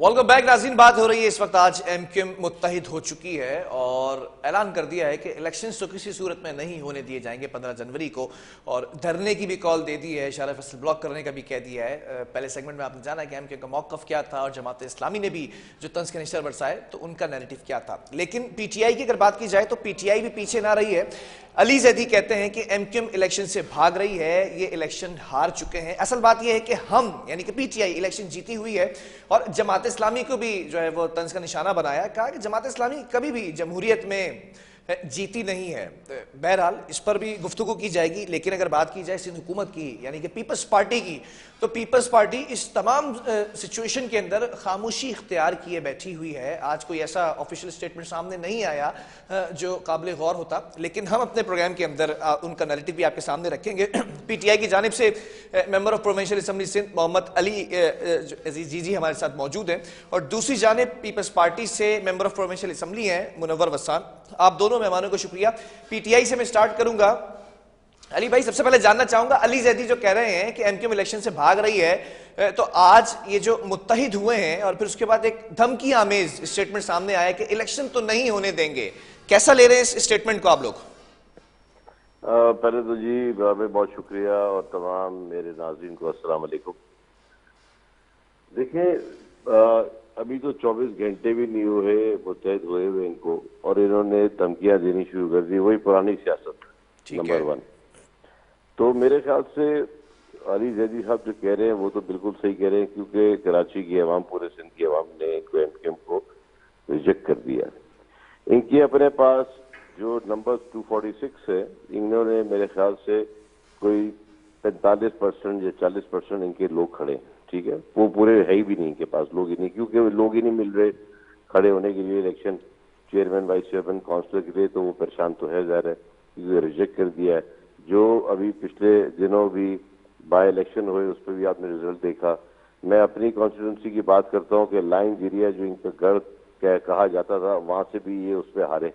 Welcome back नाज़रीन। बात हो रही है इस वक्त, आज एमक्यूएम मुत्तहिद हो चुकी है और ऐलान कर दिया है कि इलेक्शंस तो किसी सूरत में नहीं होने दिए जाएंगे 15 जनवरी को, और धरने की भी कॉल दे दी है, इशारा फसल ब्लॉक करने का भी कह दिया है। पहले सेगमेंट में आपने जाना कि एमक्यूएम का मौक़िफ़ क्या था और जमात इस्लामी ने भी जो तंज के निशान बरसाए तो उनका नैरेटिव क्या था। लेकिन पीटीआई की अगर बात की जाए तो पीटीआई भी पीछे ना रही है। अली जैदी कहते हैं कि एमक्यूएम इलेक्शन से भाग रही है, ये इलेक्शन हार चुके हैं। असल बात यह है कि हम यानी कि पीटीआई इलेक्शन जीती हुई है और जमात इस्लामी को भी जो है वो तंज का निशाना बनाया, कहा कि जमात इस्लामी कभी भी जमहूरियत में जीती नहीं है। बहरहाल इस पर भी गुफ्तगू की जाएगी। लेकिन अगर बात की जाए सिंध हुकूमत की यानी कि पीपल्स पार्टी की, तो पीपल्स पार्टी इस तमाम सिचुएशन के अंदर खामोशी इख्तियार किए बैठी हुई है। आज कोई ऐसा ऑफिशियल स्टेटमेंट सामने नहीं आया जो काबिल गौर होता, लेकिन हम अपने प्रोग्राम के अंदर उनका नैरेटिव भी आपके सामने रखेंगे। पीटीआई की जानिब से member of provincial assembly Sindh Mohammad Ali ji हमारे साथ मौजूद हैं, और दूसरी जानिब पीपल्स पार्टी से मेंबर ऑफ प्रोविंशियल असम्बली हैं मुनव्वर वसान। आप दोनों मेहमानों को शुक्रिया। पीटीआई से मैं स्टार्ट करूंगा। अली भाई, सबसे पहले जानना चाहूंगा, अली जैदी जो कह रहे हैं कि एमक्यूएम इलेक्शन से भाग रही है, तो आज ये जो मुत्तहिद हुए हैं और फिर उसके बाद एक धमकी आमेज स्टेटमेंट सामने आया कि इलेक्शन तो नहीं होने देंगे, कैसा ले रहे हैं इस स्टेटमेंट को आप लोग? पहले तो जी बहुत शुक्रिया और तमाम मेरे नाज़रीन को अस्सलाम वालेकुम। देखें, अभी तो 24 घंटे भी नहीं हुए मुत्तहिद हुए हुए इनको, और इन्होंने धमकियां देनी शुरू कर दी। वही पुरानी सियासत नंबर 1। तो मेरे ख्याल से अली जैदी साहब जो कह रहे हैं वो तो बिल्कुल सही कह रहे हैं, क्योंकि कराची की अवाम, पूरे सिंध की अवाम ने इनको एमक्यूएम को रिजेक्ट कर दिया। इनके अपने पास जो नंबर 246 है, इन्होंने मेरे ख्याल से कोई 45% या 40% इनके लोग खड़े हैं। ठीक है, वो पूरे है ही भी नहीं इनके पास, लोग ही नहीं, क्योंकि लोग ही नहीं मिल रहे खड़े होने के लिए election chairman, vice chairman, councillor के लिए। तो वो परेशान तो है, ज़ाहिर है, क्योंकि रिजेक्ट कर दिया है। जो अभी पिछले दिनों भी बाय इलेक्शन हुए उस पर भी आपने रिजल्ट देखा। मैं अपनी कॉन्स्टिट्यूंसी की बात करता हूँ कि लाइन एरिया जो इनका गढ़ कहा जाता था, वहां से भी ये उस पर हारे।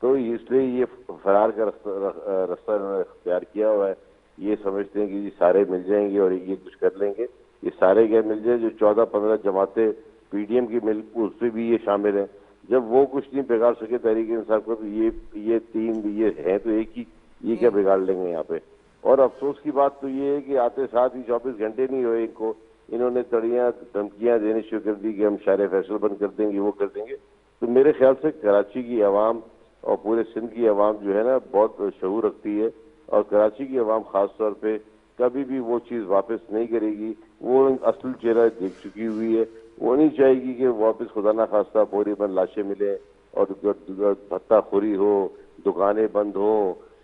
तो इसलिए ये फरार का रास्ता इन्होंने इख्तियार किया हुआ है। ये समझते हैं कि जी सारे मिल जाएंगे और ये कुछ कर लेंगे। ये सारे क्या मिल जाए, जो 14-15 जमातें पीडीएम की मिल, उसमें भी ये शामिल हैं। जब वो कुछ नहीं बिगाड़ सके तहरीक इंसाफ को, तो ये तीन ये हैं तो एक ही, ये क्या बिगाड़ लेंगे यहाँ पे। और अफसोस की बात तो ये है कि आते साथ ही 24 घंटे नहीं हुए इनको, इन्होंने तड़ियां धमकियां देनी शुरू कर दी कि हम शारे फैसल बंद कर देंगे, वो कर देंगे। तो मेरे ख्याल से कराची की आवाम और पूरे सिंध की आवाम जो है ना, बहुत शऊर रखती है, और कराची की आवाम खास तौर पे कभी भी वो चीज़ वापस नहीं करेगी। वो असल चेहरा देख चुकी हुई है। वो नहीं चाहेगी कि वापस खुदा ना खास्ता बोरी बंद लाशें मिले और भत्ताखोरी हो, दुकानें बंद हो,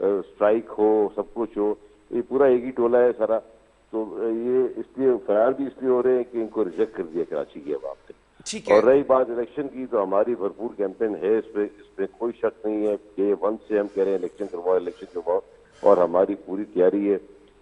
स्ट्राइक हो, सब कुछ हो। ये पूरा एक ही टोला है सारा। तो ये इसलिए फरार भी इसलिए हो रहे हैं कि इनको रिजेक्ट कर दिया कराची की आवाम ने। और रही बात इलेक्शन की, तो हमारी भरपूर कैंपेन है, इसमें कोई शक नहीं है। डे 1 से हम कह रहे हैं इलेक्शन करवाओ, और हमारी पूरी तैयारी है।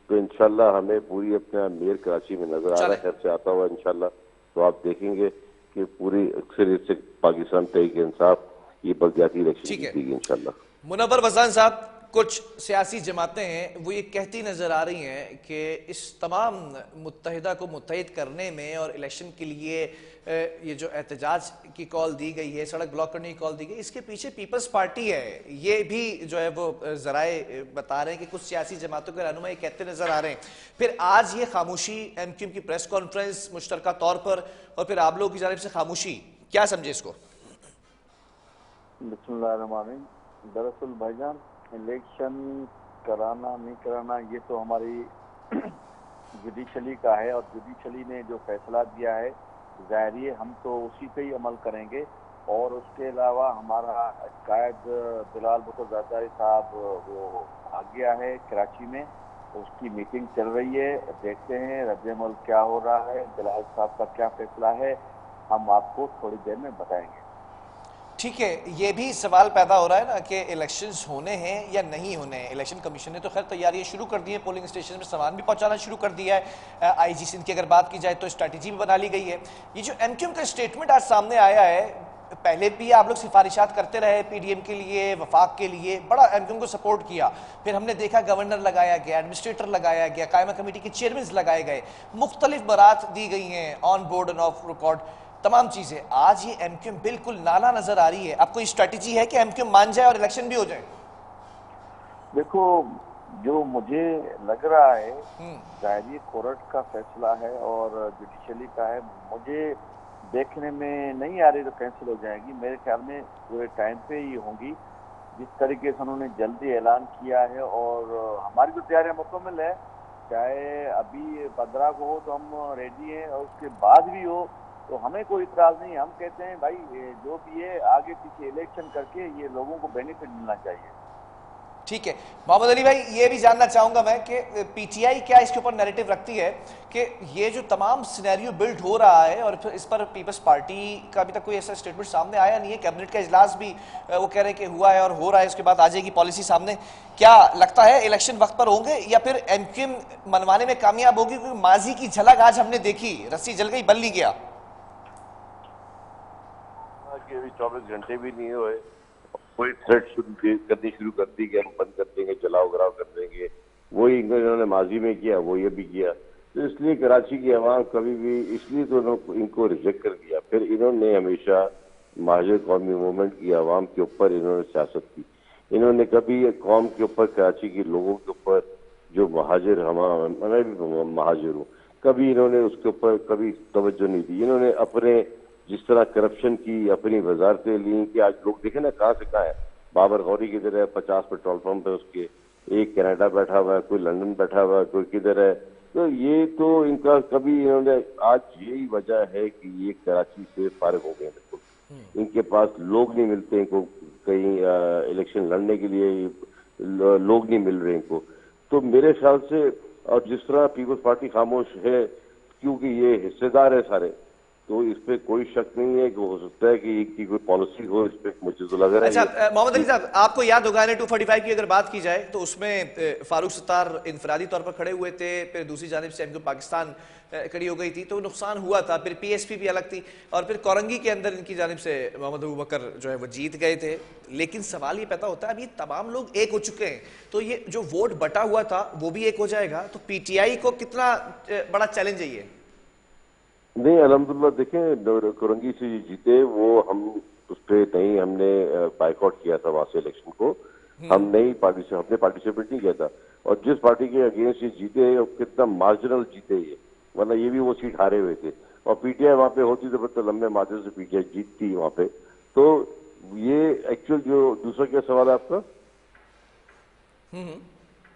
तो इंशाल्लाह हमें पूरी अपना मेयर कराची में नजर आ रहा है, घर से आता हुआ इंशाल्लाह। तो आप देखेंगे कि पूरी अक्सरियत से पाकिस्तान तहरीक इंसाफ ये बलदियाती इलेक्शन जीतेगी इंशाल्लाह। मुनव्वर वसान साहब, कुछ सियासी जमातें हैं वो ये कहती नजर आ रही हैं कि इस तमाम मुत्तहिदा को मुत्तहिद करने में और इलेक्शन के लिए ये जो एहतजाज की कॉल दी गई है, सड़क ब्लॉक करने की कॉल दी गई, इसके पीछे पीपल्स पार्टी है। ये भी जो है वो जराए बता रहे हैं कि कुछ सियासी जमातों के रहनुमा ये कहते नजर आ रहे हैं। फिर आज ये खामोशी, एमक्यूएम की प्रेस कॉन्फ्रेंस मुश्तरका तौर पर, और फिर आप लोगों की जानिब से खामोशी, क्या समझे इसको? बिस्मिल्लाहिर्रहमानिर्रहीम। दरअसल भाईजान, इलेक्शन कराना नहीं कराना ये तो हमारी जुडिशली का है, और जुडिशली ने जो फैसला दिया है ज़ाहिर है हम तो उसी पे ही अमल करेंगे। और उसके अलावा हमारा कायद बिलाल भुट्टो ज़रदारी साहब वो आ गया है कराची में, उसकी मीटिंग चल रही है। देखते हैं रद्द-ए-अमल क्या हो रहा है, बिलाल साहब का क्या फैसला है, हम आपको थोड़ी देर में बताएंगे। ठीक है, ये भी सवाल पैदा हो रहा है ना कि इलेक्शंस होने हैं या नहीं होने हैं। इलेक्शन कमीशन ने तो खैर तैयारियां शुरू कर दी हैं, पोलिंग स्टेशन में सामान भी पहुंचाना शुरू कर दिया है। आईजी सिंध की अगर बात की जाए तो स्ट्रैटेजी भी बना ली गई है। ये जो एमक्यूएम का स्टेटमेंट आज सामने आया है, पहले भी आप लोग सिफारिशात करते रहे पीडीएम के लिए, वफाक के लिए, बड़ा एमक्यूएम को सपोर्ट किया। फिर हमने देखा गवर्नर लगाया गया, एडमिनिस्ट्रेटर लगाया गया, कायमा कमेटी के चेयरमैन लगाए गए, मुख्तलिफ बरात दी गई हैं on board end of record. तमाम चीजें, आज ये एमक्यूएम बिल्कुल नाला नजर आ रही है। अब कोई स्ट्रेटेजी है कि एमक्यूएम मान जाए और इलेक्शन भी हो जाए? देखो, जो मुझे लग रहा है, हम्म। जाहिर कोर्ट का फैसला है और जुडिशली का है। मुझे देखने में नहीं आ रही तो कैंसिल हो जाएगी। मेरे ख्याल में पूरे टाइम पे ही होंगी, जिस तरीके से उन्होंने जल्दी ऐलान किया है। और हमारी तो तैयारियां मुकम्मल है, चाहे अभी 15 को हो तो हम रेडी हैं, और उसके बाद भी हो तो हमें कोई इतराज नहीं। हम कहते हैं भाई, ये जो भी है आगे पीछे इलेक्शन करके ये लोगों को बेनिफिट मिलना चाहिए। ठीक है मोहम्मद अली भाई, ये भी जानना चाहूंगा मैं कि पीटीआई क्या इसके ऊपर नैरेटिव रखती है कि ये जो तमाम सिनेरियो बिल्ड हो रहा है, और फिर इस पर पीपल्स पार्टी का अभी तक कोई ऐसा स्टेटमेंट सामने आया नहीं है। कैबिनेट का इजलास भी वो कह रहे हैं कि हुआ है और हो रहा है, उसके बाद आ जाएगी पॉलिसी सामने। क्या लगता है इलेक्शन वक्त पर होंगे या फिर एमक्यूएम मनवाने में कामयाब होगी? क्योंकि माजी की झलक आज हमने देखी, रस्सी जल गई बल्ली गया। अभी 24 घंटे भी नहीं हुए, कोई थ्रेट करनी शुरू कर दी कि हम बंद कर देंगे, जलाओ घराव कर देंगे। वही इन्होंने माजी में किया, वो ये भी किया। तो इसलिए कराची की आवाम कभी भी, इसलिए तो इनको रिजेक्ट कर दिया। फिर इन्होंने हमेशा महाजर कौमी मूवमेंट की आवाम के ऊपर इन्होंने सियासत की। इन्होंने कभी कौम के ऊपर, कराची के लोगों के ऊपर, जो महाजर, मैं भी महाजर हूँ, कभी इन्होंने उसके ऊपर कभी तवज्जो नहीं दी। इन्होंने अपने जिस तरह करप्शन की अपनी वजारतें ली कि आज लोग देखे ना कहाँ से कहाँ है। बाबर गौरी किधर है, 50 पेट्रोल पंप है उसके, एक कनाडा बैठा हुआ है, कोई लंदन बैठा हुआ है, कोई किधर है। तो ये तो इनका कभी इन्होंने, आज यही वजह है कि ये कराची से फारिग हो गए बिल्कुल। इनके पास लोग नहीं मिलते इनको, कहीं इलेक्शन लड़ने के लिए लोग नहीं मिल रहे इनको। तो मेरे ख्याल से, और जिस तरह पीपल्स पार्टी खामोश है क्योंकि ये हिस्सेदार है सारे, तो इस पे कोई शक नहीं है कि हो सकता है कि इनकी कोई पॉलिसी हो। इस पे मुझे तो लग रहा है। अच्छा मोहम्मद अली साहब, आपको याद होगा ना 245 की अगर बात की जाए तो उसमें फारूक सत्तार इनफरादी तौर पर खड़े हुए थे, फिर दूसरी जानिब से एमक्यू पाकिस्तान खड़ी हो गई थी, तो नुकसान हुआ था। फिर पीएसपी भी अलग थी, और फिर कोरंगी के अंदर इनकी जानिब से मोहम्मद अबू बकर जो है वो जीत गए थे। लेकिन सवाल ये पैदा होता है, अब ये तमाम लोग एक हो चुके हैं, तो ये जो वोट बटा हुआ था वो भी एक हो जाएगा। तो पीटीआई को कितना बड़ा चैलेंज है ये? नहीं, अल्हम्दुलिल्लाह देखें, कोरंगी से जीते वो, हम उस पर नहीं, हमने बाइकआउट किया था वहां से इलेक्शन को। हम नहीं हमने पार्टिसिपेट नहीं किया था। और जिस पार्टी के अगेंस्ट ये जीते, कितना मार्जिनल जीते ये, वरना ये भी वो सीट हारे हुए थे। और पीटीआई वहां पे होती तो फिर तो लंबे मार्जिन से पीटीआई जीतती वहां पे। तो ये एक्चुअल जो दूसरा क्या सवाल है आपका?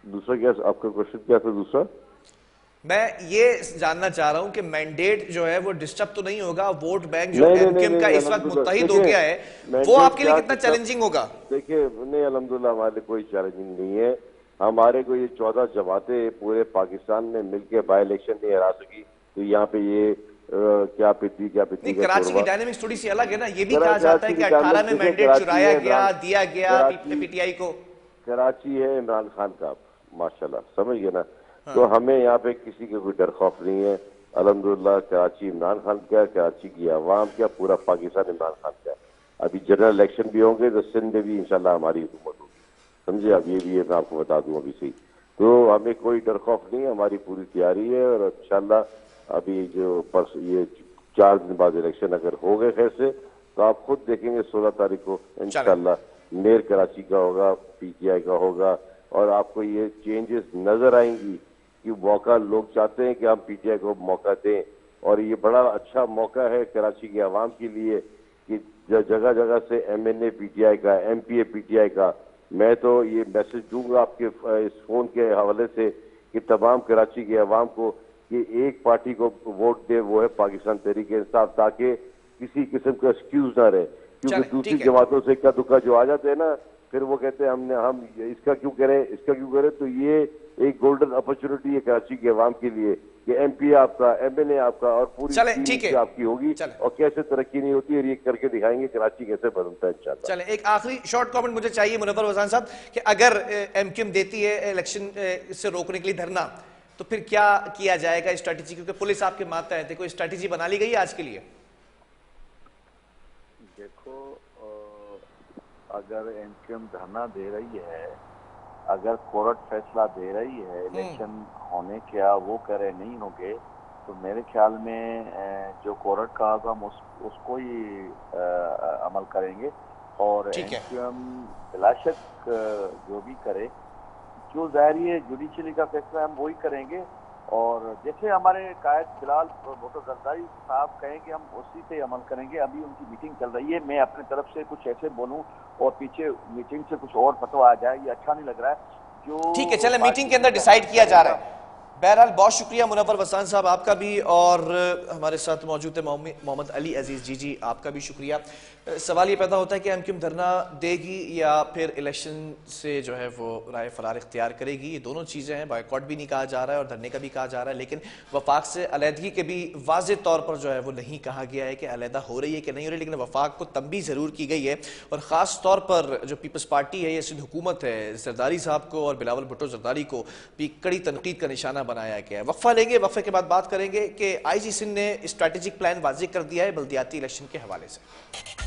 दूसरा क्या आपका क्वेश्चन क्या था दूसरा? मैं ये जानना चाह रहा हूं कि मैंडेट जो है वो डिस्टर्ब तो नहीं होगा? वोट बैंक जो नहीं नहीं नहीं एमक्यूएम का नहीं, इस वक्त अल्हम्दुलिल्लाह मुत्तहिद हो गया है, वो मैंडेट आपके लिए क्या कितना डिस्टर्ब, चैलेंजिंग होगा? देखिए नहीं, अल्हम्दुलिल्लाह हमारे लिए कोई चैलेंजिंग नहीं है। हमारे को ये 14 जमातें पूरे पाकिस्तान में मिलकर बाई इलेक्शन नहीं हरा सकी, तो यहाँ पे ये क्या पिद्दी नहीं, का कराची की शोरबा। डायनेमिक्स थोड़ी सी अलग है ना। ये भी कहा जाता है कराची कि की 18 में देखिए, मैंडेट कराची चुराया है गया, इमरान, दिया गया कराची पीटीआई को। कराची है इमरान खान का, माशाल्लाह, समझ गए ना। तो हमें यहाँ पे किसी का कोई डर खौफ नहीं है। अल्हम्दुलिल्लाह कराची इमरान खान का, कराची की आवाम क्या, पूरा पाकिस्तान इमरान खान का। अभी जनरल इलेक्शन भी होंगे तो सिंध में भी इंशाल्लाह हमारी हुकूमत होगी, समझे। अब ये भी है, मैं आपको बता दूं अभी से ही। तो हमें कोई डर खौफ नहीं है, हमारी पूरी तैयारी है। और इंशाल्लाह अभी जो ये 4 दिन बाद इलेक्शन अगर हो गए खैर से, तो आप खुद देखेंगे 16 तारीख को इंशाल्लाह मेयर कराची का होगा, पीटीआई का होगा। और आपको ये चेंजेस नजर आएंगी कि मौका लोग चाहते हैं कि हम पीटीआई को मौका दें। और ये बड़ा अच्छा मौका है कराची की आवाम के लिए कि जगह जगह से एमएनए पीटीआई का, एमपीए पीटीआई का। मैं तो ये मैसेज दूंगा आपके इस फोन के हवाले से कि तमाम कराची की आवाम को कि एक पार्टी को वोट दे, वो है पाकिस्तान तहरीक इंसाफ, ताकि किसी किस्म का एक्सक्यूज ना रहे। क्योंकि दूसरी जमातों से इक्का दुक्का जो आ जाते हैं ना, फिर वो कहते हैं हम इसका क्यों करें, इसका क्यों करें। तो ये एक गोल्डन अपॉर्चुनिटी है कराची के अवाम के लिए कि एमपी आपका, एमएनए आपका, और पूरी टीम आपकी होगी। और कैसे तरक्की नहीं होती, और ये करके दिखाएंगे कराची कैसे बदलता है इंशाल्लाह। चलें, एक आखिरी शॉर्ट कमेंट मुझे चाहिए मुनव्वर वज़ान साहब कि अगर एमक्यूएम देती है इलेक्शन से रोकने के लिए धरना, तो फिर क्या किया जाएगा स्ट्रैटेजी? क्योंकि पुलिस आपके मातहत है, कोई स्ट्रैटेजी बना ली गई है आज के लिए? देखो, अगर एमक्यूएम धरना दे रही है, अगर कोर्ट फैसला दे रही है इलेक्शन होने क्या, वो करे नहीं होंगे, तो मेरे ख्याल में जो कोर्ट का आज़म उसको ही अमल करेंगे और एमक्यूएम बिलाशक जो भी करे, जो ज़ाहिर है जुडिशली का फैसला हम वही करेंगे। और जैसे हमारे कायद बिलाल भुट्टो जरदारी साहब कहें कि हम उसी पे अमल करेंगे। अभी उनकी मीटिंग चल रही है, मैं अपनी तरफ से कुछ ऐसे बोलूं और पीछे मीटिंग से कुछ और फतवा आ जाए, ये अच्छा नहीं लग रहा है। जो ठीक है, चले मीटिंग के अंदर डिसाइड किया जा रहा है। बहरहाल बहुत शुक्रिया मुनव्वर वसान साहब आपका भी, और हमारे साथ मौजूद है मोहम्मद अली अजीज जी आपका भी शुक्रिया। सवाल ये पैदा होता है कि एमक्यूएम धरना देगी या फिर इलेक्शन से जो है वो राय फरार इख्तियार करेगी। ये दोनों चीज़ें हैं, बायकॉट भी नहीं कहा जा रहा है और धरने का भी कहा जा रहा है, लेकिन वफाक से अलहदगी के भी वाज़े तौर पर जो है वो नहीं कहा गया है कि अलहदा हो रही है कि नहीं हो रही। लेकिन वफाक को तंबीह ज़रूर की गई है और ख़ास तौर पर जो पीपल्स पार्टी है या सिंध हुकूमत है, जरदारी साहब को और बिलावल भुट्टो जरदारी को भी कड़ी तनकीद का निशाना बनाया गया है। वक्फा लेंगे, वक्फे के बाद बात करेंगे कि IG सिंध ने स्ट्रैटेजिक प्लान वाज़ेह कर दिया है बल्दियाती इलेक्शन के हवाले से।